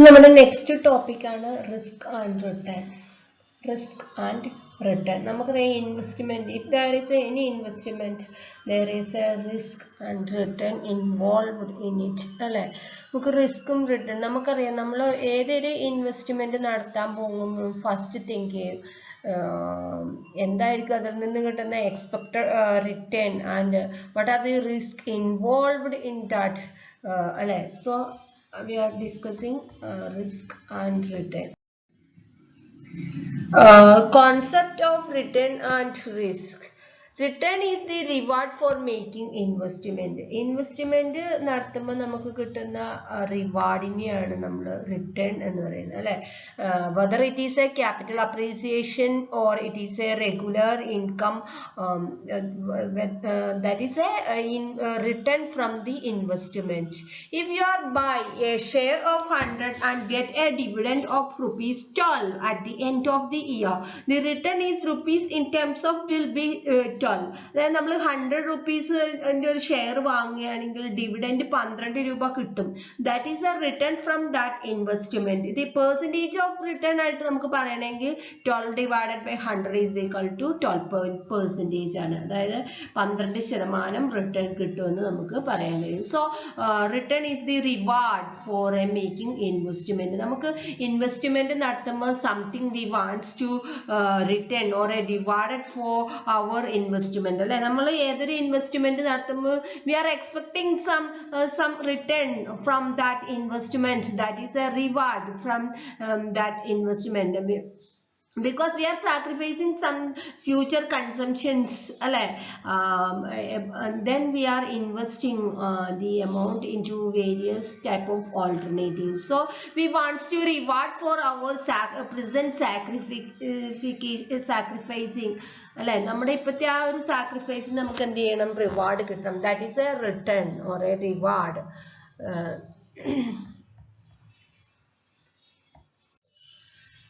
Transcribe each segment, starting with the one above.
നമ്മുടെ നെക്സ്റ്റ് ടോപ്പിക്കാണ് risk and return. Risk and return നമുക്കറിയാം investment, if there is any investment there is a risk and return involved in it അല്ലേ. നമുക്ക് റിസ്ക്കും return നമുക്കറിയാം. നമ്മൾ ഏതൊരു ഇൻവെസ്റ്റ്മെന്റ് നടത്താൻ പോകുമ്പോൾ ഫസ്റ്റ് തിങ്ക് ചെയ്യും എന്തായിരിക്കും അതിൽ നിന്ന് കിട്ടുന്ന expected return and what are the risk involved in that അല്ലേ. So we are discussing risk and return. Concept of return and risk. Return is the reward for making investment. Investment നടത്തുമ്പോൾ നമുക്ക് കിട്ടുന്ന റിവാർഡിനെയാണ് നമ്മൾ റിട്ടേൺ എന്ന് പറയുന്നത് അല്ലെ. Whether it is a capital appreciation or it is a regular income, that is a return from the investment. If you are buy a share of 100 and get a dividend of rupees 12 at the end of the year, the return is rupees in terms of will be 12. അതായത് നമ്മൾ 100 rupees ഒരു share വാങ്ങുകയാണെങ്കിൽ dividend 12 രൂപ കിട്ടും. That is A return from that investment. ഇത് percentage of return ആയിട്ട് നമുക്ക് പറയണമെങ്കിൽ 12 divided by 100 is equal to 12% ആണ്. അതായത് 12% റിട്ടേൺ കിട്ടുമെന്ന് നമുക്ക് പറയാൻ കഴിയും. So return is the reward for a making investment. നമുക്ക് ഇൻവെസ്റ്റ്മെന്റ് നടത്തുമ്പോൾ something we wants to return or a rewarded for our investment അല്ലെ. നമ്മൾ ഏതൊരു ഇൻവെസ്റ്റ്മെന്റ് നടത്തുമ്പോൾ we are expecting some return from that investment. That is a reward from that investment. Because we are sacrificing some future consumptions alle, and then we are investing the amount into various type of alternatives. So we want to reward for our present sacrificing അല്ലെ. നമ്മുടെ ഇപ്പോഴത്തെ ആ ഒരു സാക്രിഫൈസിന് നമുക്ക് എന്ത് ചെയ്യണം, reward കിട്ടണം. That is A return or A reward.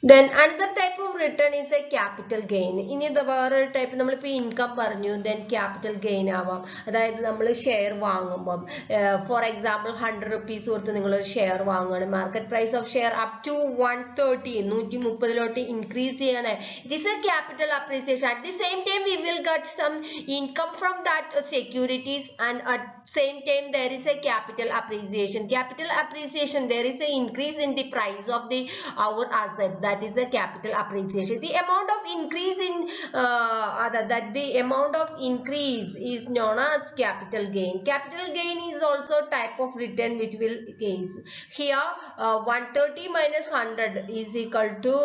Then another type of return is a capital gain. ഇനി ഇത് വേറൊരു ടൈപ്പ്, നമ്മളിപ്പോൾ ഇൻകം പറഞ്ഞു, ദെൻ ക്യാപിറ്റൽ ഗെയിൻ ആവാം. അതായത് നമ്മൾ ഷെയർ വാങ്ങുമ്പം ഫോർ എക്സാമ്പിൾ 100 rupees കൊടുത്ത് നിങ്ങളൊരു ഷെയർ വാങ്ങുകയാണ്. Market price of share up to 130 130 increase ചെയ്യണേ. It is a capital appreciation. At the same time we will get some income from that securities and at same time there is a capital appreciation. Capital appreciation, there is a increase in the price of the our asset. That is a capital appreciation. The amount of increase in the amount of increase is known as capital gain. Capital gain is also type of return which will gain. Here 130 minus 100 is equal to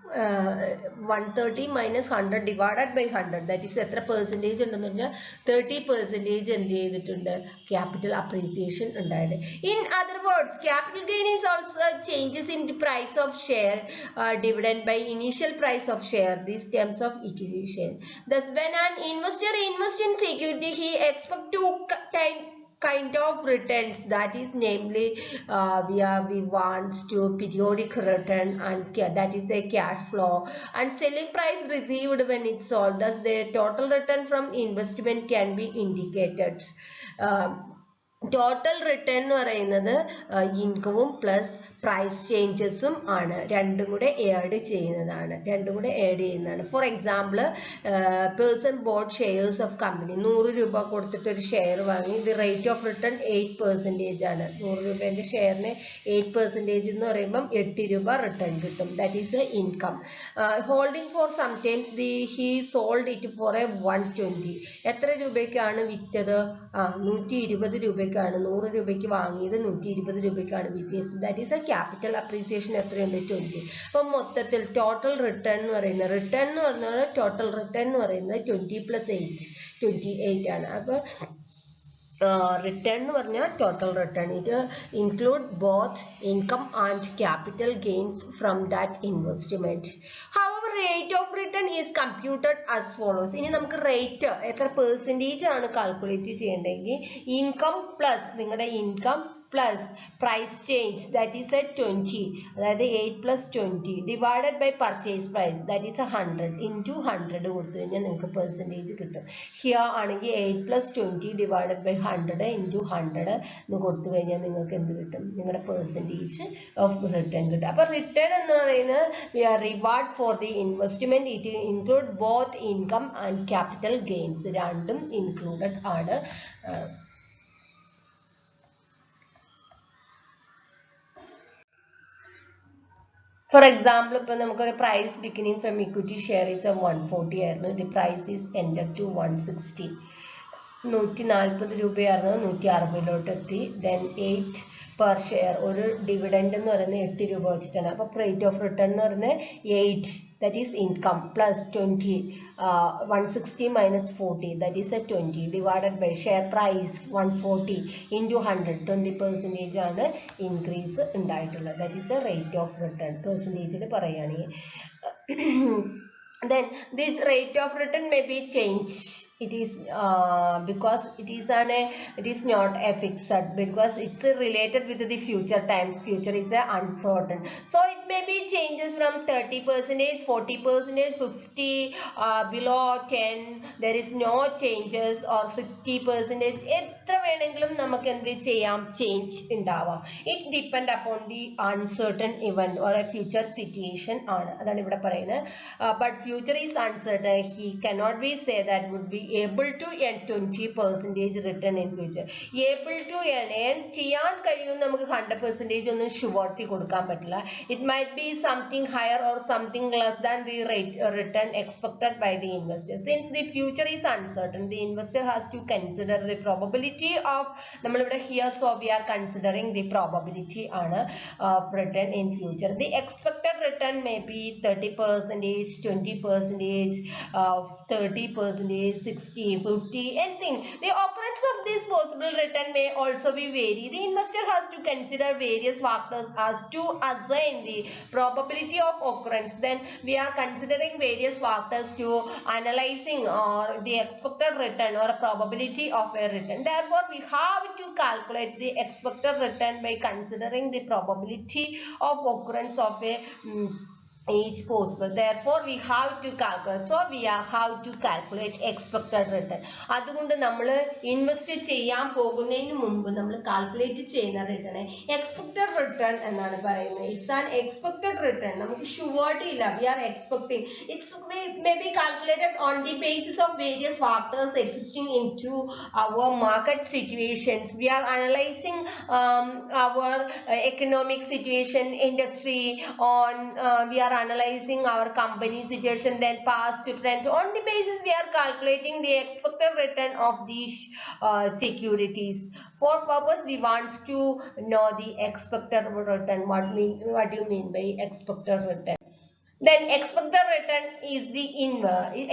130 minus 100 divided by 100. That is എത്ര percentage ഉണ്ടെന്ന് പറഞ്ഞാൽ 30% എന്ത് ചെയ്തിട്ടുണ്ട്, capital appreciation ഉണ്ടായത്. In other words, capital gain is also changes in the price of share divided by initial price of share. These terms of equation. Thus when an investor invests in security, he expects to kind of returns, that is namely we want to periodic return, and that is a cash flow and selling price received when it's sold. Thus the total return from investment can be indicated. Total return എന്ന് പറയുന്നത് ഇൻകവും plus price ചേഞ്ചസും ആണ്. രണ്ടും കൂടെ add ചെയ്യുന്നതാണ്. For example, person boat shares of company. 100 രൂപ കൊടുത്തിട്ട് ഒരു share വാങ്ങി. ഇത് റേറ്റ് ഓഫ് റിട്ടേൺ 8% ആണ്. 100 രൂപേൻ്റെ ഷെയറിന് 8% എന്ന് പറയുമ്പം 8 രൂപ റിട്ടേൺ കിട്ടും. That is a income. Holding for some times he sold it for a 120. എത്ര രൂപയ്ക്കാണ് വിറ്റത്? 120 രൂപയ്ക്കാണ്. 100 രൂപയ്ക്ക് വാങ്ങിയത് 120 രൂപയ്ക്കാണ് വിറ്റത്. That is a capital appreciation എത്രയുണ്ട്? 20. അപ്പം മൊത്തത്തിൽ ടോട്ടൽ റിട്ടേൺ എന്ന് പറയുന്നത്, ടോട്ടൽ റിട്ടേൺ എന്ന് പറയുന്നത് 20 + 8 28 ആണ്. അപ്പോൾ റിട്ടേൺ എന്ന് പറഞ്ഞാൽ ടോട്ടൽ റിട്ടേൺ. ഇത് include both income and capital gains from that investment. However, rate of return is computed as follows. ഇനി നമുക്ക് റേറ്റ് എത്ര പെർസെൻറ്റേജ് ആണ് കാൽക്കുലേറ്റ് ചെയ്യേണ്ടതെങ്കിൽ, ഇൻകം പ്ലസ് നിങ്ങളുടെ income plus price change, that is at 20, that is 8 plus 20 divided by purchase price, that is 100 into 100 കൊടുത്തു കഴിഞ്ഞാൽ നിങ്ങൾക്ക് percentage കിട്ടും. Here ആണെങ്കിൽ 8 plus 20 divided by 100 into 100 എന്ന് കൊടുത്തു കഴിഞ്ഞാൽ നിങ്ങൾക്ക് എന്ത് കിട്ടും? നിങ്ങളുടെ പെർസെൻറ്റേജ് ഓഫ് റിട്ടേൺ കിട്ടും. അപ്പോൾ റിട്ടേൺ എന്ന് പറയുന്നത് reward for the investment. It include both income and capital gains, രണ്ടും ഇൻക്ലൂഡഡ് ആണ്. For example, ഇപ്പോൾ നമുക്കൊരു price beginning from equity share is 140 ആയിരുന്നു. The price is ended to 160. 140 രൂപയായിരുന്നു, 160 എത്തി. Then 8 per share. ഒരു ഡിവിഡൻഡ് എന്ന് പറയുന്നത് 8 രൂപ വെച്ചിട്ടാണ്. അപ്പോൾ റേറ്റ് ഓഫ് റിട്ടേൺ എന്ന് പറയുന്നത് 8, that is income, plus 20, 160 minus 40, that is a 20, divided by share price 140 into 100, 20% ആണ് ഇൻക്രീസ് ഉണ്ടായിട്ടുള്ളത്. that is a rate of return. പെർസെൻറ്റേജിൽ പറയുകയാണെങ്കിൽ then this rate of return may be changed. It is because it is not a fixed, because it's related with the future times. Future is a uncertain, so it may be changes from 30%, 40%, 50, below 10 there is no changes, or 60%. എത്ര വേണമെങ്കിലും നമുക്ക് എന്ത് ചെയ്യാം? Change ഉണ്ടാവാം. It depend upon the uncertain event or a future situation ആണ്. അതാണ് ഇവിടെ പറയുന്നത്. But future is uncertain. He cannot be say that would be able to earn 20% return in future. Able to earn ചെയ്യാൻ കഴിയും നമുക്ക് 100% ഒന്നും surety കൊടുക്കാൻ പറ്റില്ല. It might be something higher or something less than the return expected by the investor. Since the future is uncertain, the investor has to consider the probability of, നമ്മളിവിടെ here, so we are considering the probability ആണ് of return in future. The expected return may be 30%, 20%, 30%, 60, 50, anything. The occurrence of this possible return may also be vary. The investor has to consider various factors as to assign the probability of occurrence. Then we are considering various factors to analyzing or the expected return or probability of a return. Therefore, we have to calculate the expected return by considering the probability of occurrence of a each possible. Therefore, we have to calculate. So, we have to calculate expected return. അതുകൊണ്ട് നമ്മൾ invest ചെയ്യാൻ പോകുന്നതിന് മുമ്പ് നമ്മൾ calculate ചെയ്യുന്ന return expected return എന്നാണ് പറയുന്നത്. It's an expected return. നമുക്ക് ഷുവർട്ടി ഇല്ല. We are expecting. It's may be calculated on the basis of various factors existing in to our market situations. We are analysing our economic situation, industry, on we are analyzing our company situation, then past trend. On the basis we are calculating the expected return of these securities. For purpose we want to know the expected return. What do you mean by expected return? Then expected return is the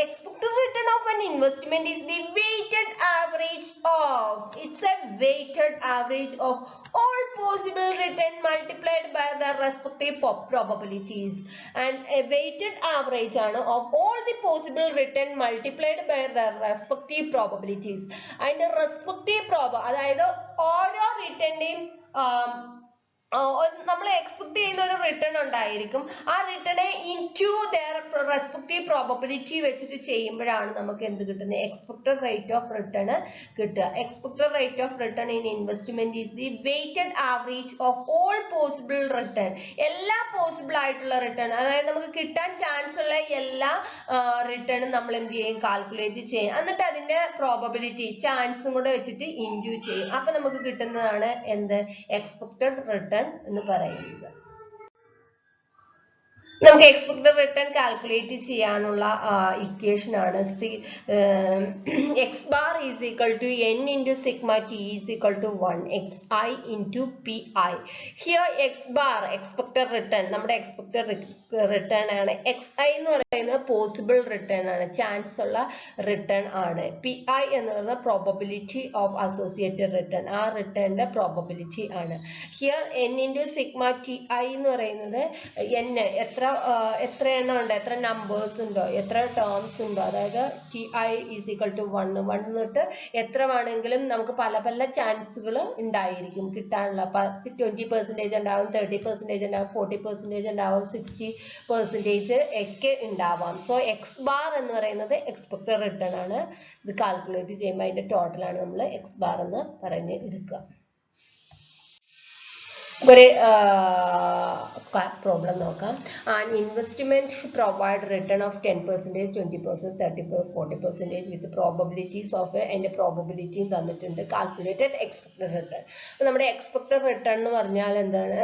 expected return of an investment is the weighted average of, it's a weighted average of all possible return multiplied by the respective probabilities. And a weighted average of all the possible return multiplied by the respective probabilities. And the respective അതായത് ഓരോ റിട്ടേണിന്റെയും നമ്മൾ expect ചെയ്യുന്ന ഒരു return ഉണ്ടായിരിക്കും. ആ റിട്ടേണെ into there respective probability വെച്ചിട്ട് ചെയ്യുമ്പോഴാണ് നമുക്ക് എന്ത് കിട്ടുന്നത്? എക്സ്പെക്റ്റഡ് റേറ്റ് ഓഫ് റിട്ടേൺ കിട്ടുക. Expected rate of return in investment is the weighted average of all possible return. എല്ലാ പോസിബിൾ ആയിട്ടുള്ള റിട്ടേൺ, അതായത് നമുക്ക് കിട്ടാൻ ചാൻസ് ഉള്ള എല്ലാ റിട്ടേണും നമ്മൾ എന്ത് ചെയ്യും? കാൽക്കുലേറ്റ് ചെയ്യും. എന്നിട്ട് അതിന്റെ പ്രോബബിലിറ്റി ചാൻസും കൂടെ വെച്ചിട്ട് ഇൻഡ്യൂ ചെയ്യും. അപ്പൊ നമുക്ക് കിട്ടുന്നതാണ് എന്ത്? എക്സ്പെക്റ്റഡ് റിട്ടേൺ എന്ന് പറയുന്നത്. നമുക്ക് എക്സ്പെക്റ്റഡ് റിട്ടേൺ കാൽക്കുലേറ്റ് ചെയ്യാനുള്ള ഇക്വേഷൻ ആണ് X bar is equal to N into sigma T is equal to 1 X I into P I. Here X bar expected return, നമ്മുടെ എക്സ്പെക്റ്റഡ് റിട്ടേൺ ആണ്. എക്സ് ഐ എന്ന് പറയുന്നത് possible return ആണ്, chance ഉള്ള return ആണ്. P I എന്ന് പറയുന്നത് probability of associated return, ആ റിട്ടേണിന്റെ പ്രോബബിലിറ്റി ആണ്. Here N into sigma T I എന്ന് പറയുന്നത് എൻ എത്ര എത്ര എണ്ണം ഉണ്ട്, എത്ര നമ്പേഴ്സ് ഉണ്ടോ, എത്ര ടേംസ് ഉണ്ടോ, അതായത് TI ഈസ് ഈക്വൽ ടു 1 തൊട്ട് എത്ര വേണമെങ്കിലും നമുക്ക് പല പല ചാൻസുകൾ ഉണ്ടായിരിക്കും കിട്ടാനുള്ള. 20% ഉണ്ടാവും, 30% ഉണ്ടാവും, 40% ഉണ്ടാവും, 60% ഒക്കെ ഉണ്ടാവാം. സോ എക്സ് ബാർ എന്ന് പറയുന്നത് എക്സ്പെക്ടഡ് റിട്ടേൺ ആണ്. ഇത് കാൽക്കുലേറ്റ് ചെയ്യുമ്പോൾ അതിന്റെ ടോട്ടലാണ് നമ്മൾ എക്സ് ബാർ എന്ന് പറഞ്ഞ് എടുക്കുക. ഒരു പ്രോബ്ലം നോക്കാം. An investment provide return of 10%, 20%, 30%, 40% with probabilities of അതിന്റെ പ്രോബബിലിറ്റിയും തന്നിട്ടുണ്ട്. Calculated expected return. അപ്പൊ നമ്മുടെ എക്സ്പെക്ടഡ് റിട്ടേൺ എന്ന് പറഞ്ഞാൽ എന്താണ്?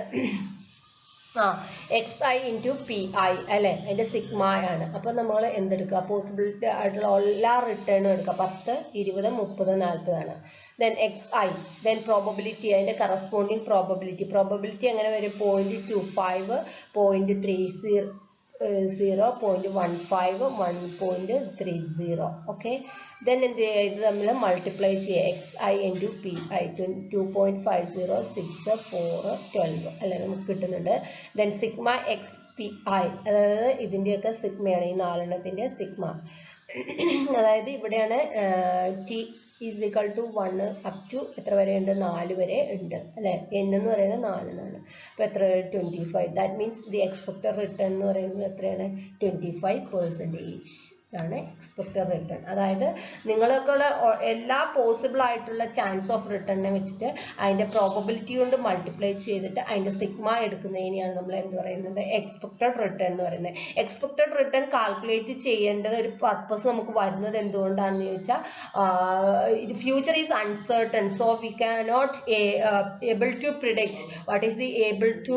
XI into PI അല്ലെ, അതിന്റെ സിഗ്മ ആണ്. അപ്പൊ നമ്മൾ എന്തെടുക്കുക, പോസിബിലിറ്റി ആയിട്ടുള്ള എല്ലാ റിട്ടേണും എടുക്കുക. 10, 20, 30, 40 ആണ്. then XI, then probability, അതിന്റെ കറസ്പോണ്ടിങ് പ്രോബബിലിറ്റി എങ്ങനെ വരും? 0.25, 0.30, 0.15, 1.30. ഓക്കെ, then എന്ത് ചെയ്യുക, ഇത് നമ്മൾ മൾട്ടിപ്ലൈ ചെയ്യുക. XI into PI 2.50, 6, 4, 12 അല്ലെ നമുക്ക് കിട്ടുന്നുണ്ട്. then സിഗ്മ XPI, അതായത് ഇതിന്റെയൊക്കെ സിഗ്മയാണ്, ഈ 4 സിഗ്മ. അതായത് ഇവിടെയാണ് T is equal to 1 up to എത്ര വരെ ഉണ്ട്? 4 വരെ ഉണ്ട് അല്ലെ. N എന്ന് പറയുന്നത് 4 ആണ്. അപ്പൊ എത്ര? 25. That means the expected return എന്ന് പറയുന്നത് എത്രയാണ്? 25% ആണ് എക്സ്പെക്ടഡ് റിട്ടേൺ. അതായത് നിങ്ങൾക്കുള്ള എല്ലാ പോസിബിൾ ആയിട്ടുള്ള ചാൻസ് ഓഫ് റിട്ടേണിനെ വെച്ചിട്ട് അതിന്റെ പ്രോബബിലിറ്റി കൊണ്ട് മൾട്ടിപ്ലൈ ചെയ്തിട്ട് അതിന്റെ സിഗ്മ എടുക്കുന്നതിനെയാണ് നമ്മൾ എന്ത് പറയുന്നത്? എക്സ്പെക്ടഡ് റിട്ടേൺ എന്ന് പറയുന്നത്. എക്സ്പെക്ടഡ് റിട്ടേൺ കാൽക്കുലേറ്റ് ചെയ്യേണ്ടത് ഒരു പർപ്പസ് നമുക്ക് വരുന്നത് എന്തുകൊണ്ടാണെന്ന് ചോദിച്ചാൽ, future is uncertain, so we cannot able to predict what is the able to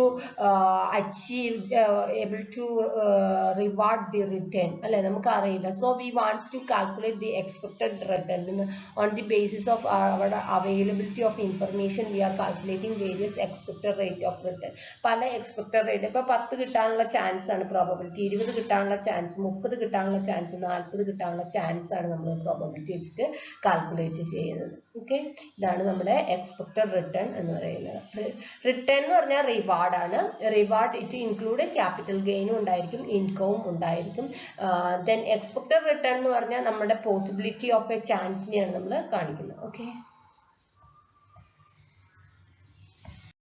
achieve able to reward the return അല്ലെ, നമുക്ക് അറിയില്ല. So we want to calculate the expected return on the basis of our availability of information. We are calculating various expected rate of return. പല expected rate, ഇപ്പൊ 10 കിട്ടാനുള്ള chance ആണ് probability, 20 കിട്ടാനുള്ള chance, 30 കിട്ടാനുള്ള chance, 40 കിട്ടാനുള്ള ചാൻസ് ആണ് നമ്മൾ probability വെച്ചിട്ട് കാൽക്കുലേറ്റ് ചെയ്യുന്നത്. ഓക്കെ, ഇതാണ് നമ്മുടെ എക്സ്പെക്ടഡ് റിട്ടേൺ എന്ന് പറയുന്നത്. റിട്ടേൺ എന്ന് പറഞ്ഞാൽ റിവാർഡ് ആണ്. റിവാർഡ് ഇറ്റ് ഇൻക്ലൂഡ് ക്യാപിറ്റൽ ഗെയിനും ഉണ്ടായിരിക്കും, ഇൻകവും ഉണ്ടായിരിക്കും. ദെൻ എക്സ്പെക്ടഡ് റിട്ടേൺ എന്ന് പറഞ്ഞാൽ നമ്മുടെ പോസിബിലിറ്റി ഓഫ് എ ചാൻസിനെയാണ് നമ്മൾ കാണിക്കുന്നത്. ഓക്കെ.